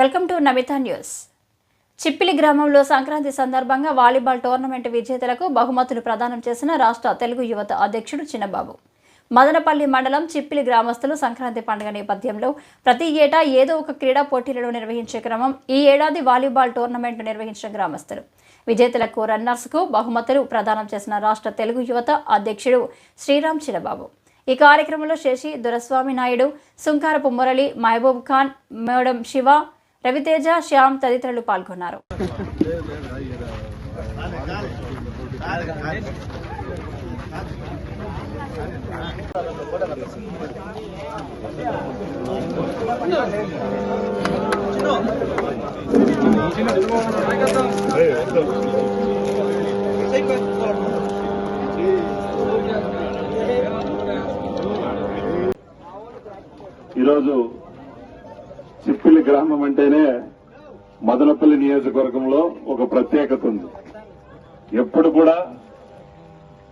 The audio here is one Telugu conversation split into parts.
Welcome to Namita news. Chippili గ్రామంలో సంక్రాంతి సందర్భంగా వాలీబాల్ టోర్నమెంట్ విజేతలకు బహుమతులు ప్రదానం చేసిన రాష్ట్ర తెలుగు యువత అధ్యక్షుడు చిన్నబాబు. మదనపల్లి మండలం చిప్పిలి గ్రామస్తులు సంక్రాంతి పండుగ నేపథ్యంలో ప్రతి ఏటా ఏదో ఒక క్రీడా పోటీలను నిర్వహించే క్రమం ఈ ఏడాది వాలీబాల్ టోర్నమెంట్ నిర్వహించిన గ్రామస్తులు విజేతలకు రన్నర్స్కు బహుమతులు ప్రదానం చేసిన రాష్ట్ర తెలుగు యువత అధ్యక్షుడు శ్రీరామ్ చిన్నబాబు. ఈ కార్యక్రమంలో శేషి దొరస్వామి నాయుడు, సుంకారపు మురళి, మహబూబ్ ఖాన్, మేడం శివ, రవితేజ, శ్యామ్ తదితరులు పాల్గొన్నారు. ఈరోజు చిప్పిలి గ్రామం అంటేనే మదనపల్లి నియోజకవర్గంలో ఒక ప్రత్యేకత ఉంది. ఎప్పుడు కూడా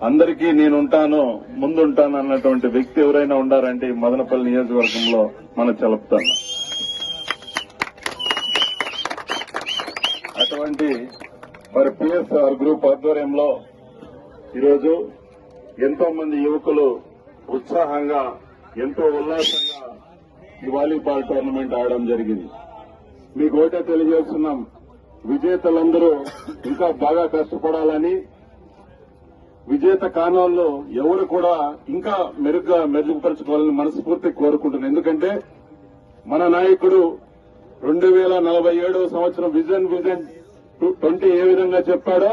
అందరికీ నేనుంటాను, ముందుంటాను అన్నటువంటి వ్యక్తి ఎవరైనా ఉండారంటే ఈ మదనపల్లి నియోజకవర్గంలో మనం చెలుపుతాం. అటువంటి మరి పిఎస్ఆర్ గ్రూప్ ఆధ్వర్యంలో ఈరోజు ఎంతో మంది యువకులు ఉత్సాహంగా, ఎంతో ఉల్లాసంగా ఈ వాలీబాల్ టోర్నమెంట్ ఆడడం జరిగింది. మీకు ఒకటే తెలియజేస్తున్నాం, విజేతలందరూ ఇంకా బాగా కష్టపడాలని, విజేత కానోళ్ళు ఎవరు కూడా ఇంకా మెరుగ్గా మెరుగుపరచుకోవాలని మనస్ఫూర్తి కోరుకుంటున్నాను. ఎందుకంటే మన నాయకుడు 2047 సంవత్సరం విజన్ 20 ఏ విధంగా చెప్పాడో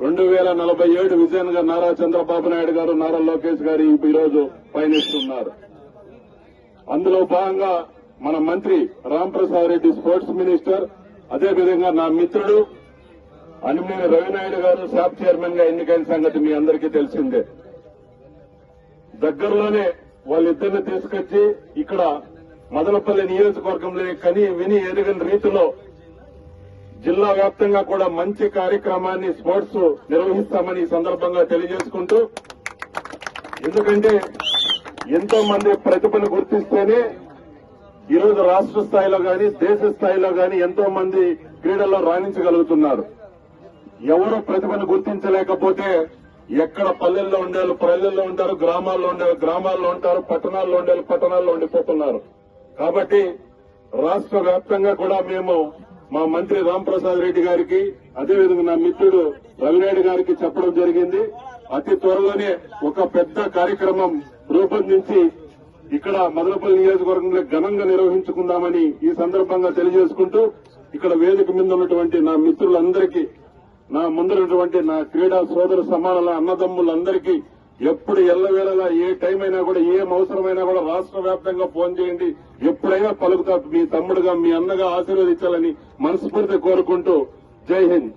2047 విజన్ గా నారా చంద్రబాబు నాయుడు గారు, నారా లోకేష్ గారు ఈరోజు పయనిస్తున్నారు. అందులో భాగంగా మన మంత్రి రాంప్రసాద్ రెడ్డి స్పోర్ట్స్ మినిస్టర్, అదేవిధంగా నా మిత్రుడు అనిమేని రవినాయుడు గారు శాప్ చైర్మన్ గా ఎన్నికైన సంగతి మీ అందరికీ తెలిసిందే. దగ్గరలోనే వాళ్ళిద్దరిని తీసుకొచ్చి ఇక్కడ మదనపల్లి నియోజకవర్గంలో కని విని ఎరుగని రీతిలో జిల్లా వ్యాప్తంగా కూడా మంచి కార్యక్రమాన్ని స్పోర్ట్స్ నిర్వహిస్తామని ఈ సందర్భంగా తెలియజేసుకుంటూ, ఎందుకంటే ఎంతో మంది ప్రతిభను గుర్తిస్తేనే ఈరోజు రాష్ట్ర స్థాయిలో గాని దేశ స్థాయిలో గాని ఎంతో మంది క్రీడల్లో రాణించగలుగుతున్నారు. ఎవరు ప్రతిభను గుర్తించలేకపోతే ఎక్కడ పల్లెల్లో ఉండేవాళ్ళు పల్లెల్లో ఉంటారు, గ్రామాల్లో ఉండేవాళ్ళు గ్రామాల్లో ఉంటారు, పట్టణాల్లో ఉండేవాళ్ళు పట్టణాల్లో ఉండిపోతున్నారు. కాబట్టి రాష్ట్ర వ్యాప్తంగా కూడా మేము మా మంత్రి రాంప్రసాద్ రెడ్డి గారికి, అదేవిధంగా నా మిత్రుడు రవినాయుడు గారికి చెప్పడం జరిగింది. అతి త్వరలోనే ఒక పెద్ద కార్యక్రమం రూపొందించి ఇక్కడ మదనపల్లి నియోజకవర్గంలో ఘనంగా నిర్వహించుకుందామని ఈ సందర్భంగా తెలియజేసుకుంటూ, ఇక్కడ వేదిక మీద ఉన్నటువంటి నా మిత్రులందరికీ, నా ముందున్నటువంటి నా క్రీడా సోదర సమానుల అన్నదమ్ములందరికీ ఎప్పుడు ఎల్లవేళలా ఏ టైం అయినా కూడా, ఏం అవసరమైనా కూడా రాష్ట్ర వ్యాప్తంగా ఫోన్ చేయండి, ఎప్పుడైనా పలుకుతా మీ తమ్ముడుగా, మీ అన్నగా ఆశీర్వదించాలని మనస్ఫూర్తి కోరుకుంటూ జై హింద్.